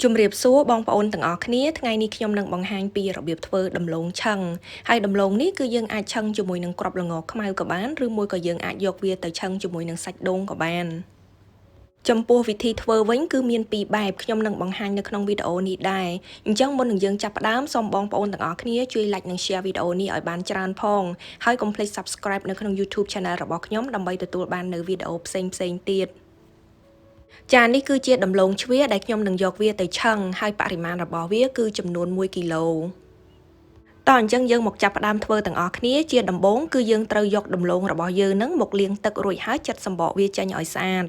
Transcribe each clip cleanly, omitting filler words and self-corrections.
ជំរាបសួរបងប្អូនទាំងអស់គ្នាថ្ងៃនេះខ្ញុំនឹងបង្ហាញពីរបៀបធ្វើដំឡូងឆឹងហើយដំឡូងនេះគឺយើងអាចឆឹងជាមួយនឹងគ្រាប់ល្ងខ្មៅក៏បានឬមួយក៏យើងអាចយកវាទៅឆឹងជាមួយនឹងសាច់ដូងក៏បានចំពោះវិធីធ្វើវិញគឺមានពីរបែបខ្ញុំនឹងបង្ហាញនៅក្នុងវីដេអូនេះដែរអញ្ចឹងមុននឹងយើងចាប់ផ្ដើមសូមបងប្អូនទាំងអស់គ្នាជួយ like និង share វីដេអូនេះឲ្យបានច្រើនផងហើយកុំភ្លេច subscribe នៅក្នុង YouTube Channel របស់ខ្ញុំដើម្បីទទួលបាននៅវីដេអូផ្សេងៗទៀតចានេះគឺជាដំឡូងជ្វាដែលខ្ញុំនឹងយកវាទៅឆឹងហើយបរិមាណរបស់វាគឺចំនួន1គីឡូតោះអញ្ចឹងយើងមកចាប់ផ្ដើមធ្វើទាំងអស់គ្នាជាដំបូងគឺយើងត្រូវយកដំឡូងរបស់យើងនឹងមកលាងទឹករួចហើយចិតសម្បកវាចេញឲ្យស្អាត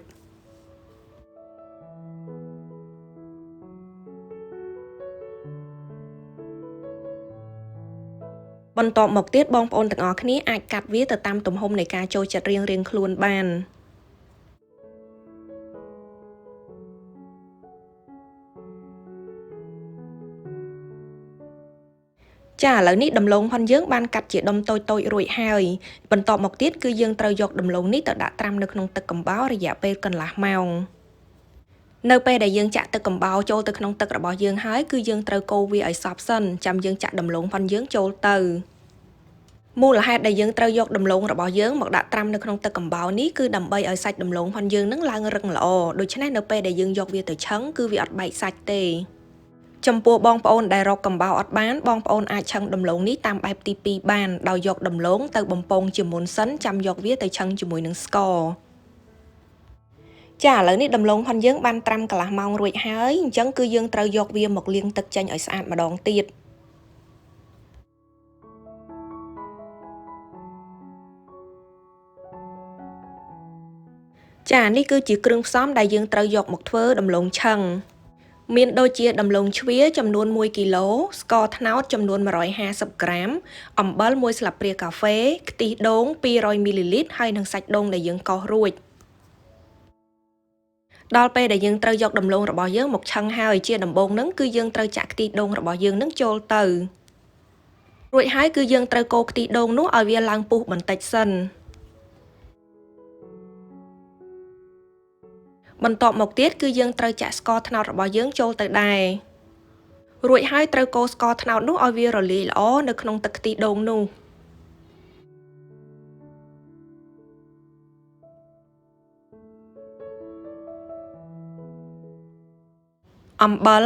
បន្ទាប់មកទៀតបងប្អូនទាំងអស់គ្នាអាចកាត់វាទៅតាមទំហំនៃការចូលចិត្តរៀងៗខ្លួនបានចាឥឡូវនេះដំឡូងផងយើងបានកាត់ជាដុំតូចៗរួចហើយបន្ទាប់មកទៀតគឺយើងត្រូវយកដំឡូងនេះទៅដាក់ត្រាំនៅក្នុងទឹកកំបោររយៈពេលកន្លះម៉ោងនៅពេលដែលយើងចាក់ទឹកកំបោរចូលទៅក្នុងទឹករបស់យើងហើយគឺយើងត្រូវកូរវាឲ្យសព្វសិនចាំយើងចាក់ដំឡូងផងយើងចូលទៅមូលហេតុដែលយើងត្រូវយកដំឡូងរបស់យើងមកដាក់ត្រាំនៅក្នុងទឹកកំបោរនេះគឺដើម្បីឲ្យសាច់ដំឡូងផងយើងនឹងឡើងរឹងល្អដូច្នេះនៅពេលដែលយើងយកវាទៅឆឹងគឺវាអត់បែកសាច់ទេចំពោះបងប្អូនដែលរកកំបោរអត់បានបងប្អូនអាចឆឹងដំឡូងនេះតាមបែបទី2បានដោយយកដំឡូងទៅបំពងជាមុនសិនចាំយកវាទៅឆឹងជាមួយនឹងស្ករចាឥឡូវនេះដំឡូងផងយើងបានត្រាំកន្លះម៉ោងរួចហើយអញ្ចឹងគឺយើងត្រូវយកវាមកលាងទឹកចេញឲ្យស្អាតម្ដងទៀតចានេះគឺជាគ្រឿងផ្សំដែលយើងត្រូវយកមកធ្វើដំឡូងឆឹងមានដូចជាដំឡូងជ្វាចំនួន1គីឡូស្ករត្នោតចំនួន150ក្រាមអំបិល1ស្លាបព្រាកាហ្វេខ្ទិះដូង200មីលីលីត្រហើយនិងសាច់ដូងដែលយើងកោសរួចដល់ពេលដែលយើងត្រូវយកដំឡូងរបស់យើងមកឆឹងហើយជាដំបូងហ្នឹងគឺយើងត្រូវចាក់ខ្ទិះដូងរបស់យើងនឹងចូលទៅរួចហើយគឺយើងត្រូវកូរខ្ទិះដូងនោះឲ្យវាឡើងពុះបន្តិចសិនបន្ទាប់មកទៀតគឺយើងត្រូវចាក់ស្ករត្នោតរបស់យើងចូលទៅដែររួចហើយត្រូវកូរស្ករត្នោតនោះឲ្យវារលាយល្អនៅក្នុងទឹកខ្ទិះដូងនោះអំបិល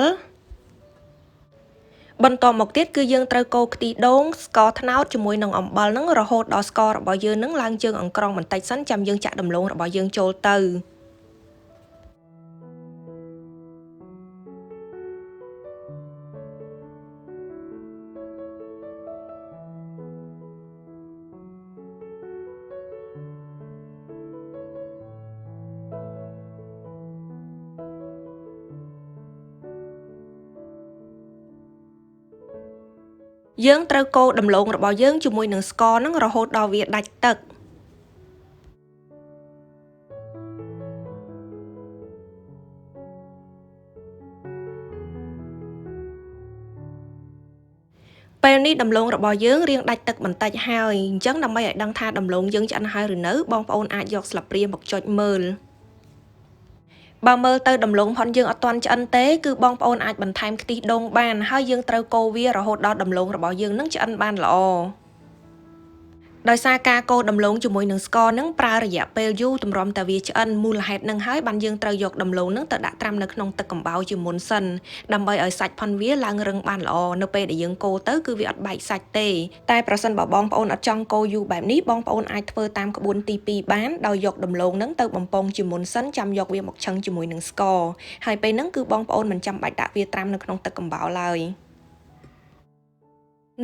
បន្ទាប់មកទៀតគឺយើងត្រូវកូរខ្ទិះដូងស្ករត្នោតជាមួយនឹងអំបិលហ្នឹងរហូតដល់ស្កររបស់យើងនឹងឡើងជើងអង្ក្រងបន្តិចសិនចាំយើងចាក់ដំឡូងរបស់យើងចូលទៅយើងត្រូវកូរដំឡូងរបស់យើងជាមួយនឹងស្ករហ្នឹងរហូតដល់វាដាច់ទឹកពេលនេះដំឡូងរបស់យើងរៀងដាច់ទឹកបន្តិចហើយអញ្ចឹងដើម្បីឲ្យដឹងថាដំឡូងយើងឆ្អិនហើយឬនៅបងប្អូនអាចយកស្លាបព្រាមកចុចមើលបើមើលទៅដំឡូងផងយើងអត់ទាន់ឆ្អិនទេគឺបងប្អូនអាចបន្ថែមខ្ទិះដូងបានហើយយើងត្រូវកូរវារហូតដល់ដំឡូងរបស់យើងនឹងឆ្អិនបានល្អដោយសារការកូរដំឡូងជាមួយនឹងស្ករនឹងប្រើរយៈពេលយូរទម្រាំតែវាឆ្អិនមូលហេតុនឹងហើយបានយើងត្រូវយកដំឡូងនឹងទៅដាក់ត្រាំនៅក្នុងទឹកកំបោរជាមុនសិនដើម្បីឲ្យសាច់ផុនវាឡើងរឹងបានល្អនៅពេលដែលយើងកូរទៅគឺវាអត់បែកសាច់ទេតែប្រសិនបើបងប្អូនអត់ចង់កូរយូរបែបនេះបងប្អូនអាចធ្វើតាមក្បួនទី2បានដោយយកដំឡូងនឹងទៅបំពងជាមុនសិនចាំយកវាមកឆឹងជាមួយនឹងស្ករហើយពេលហ្នឹងគឺបងប្អូនមិនចាំបាច់ដាក់វាត្រាំនៅក្នុងទឹកកំបោរឡើយ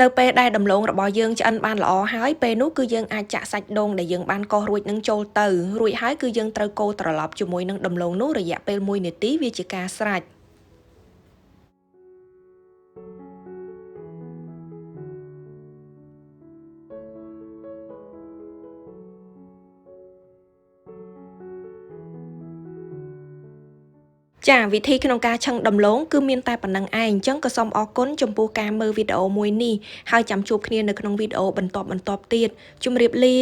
នៅពេលដែលដំឡូងរបស់យើងឆ្អិនបានល្អហើយពេលនោះគឺយើងអាចចាក់សាច់ដូងដែលយើងបានកោសរួចនឹងចូលទៅរួចហើយគឺយើងត្រូវកូរត្រឡប់ជាមួយនឹងដំឡូងនោះរយៈពេល1នាទីវាជាការស្រេចចាវិធីក្នុងការឆឹងដំឡូងគឺមានតែប៉ុណ្្នឹងឯងអញ្ចឹងក៏សូមអរគុណចំពោះការមើលវីដេអូមួយនេះហើយចាំជួបគ្នានៅក្នុងវីដេអូបន្តទៀតជម្រាបលា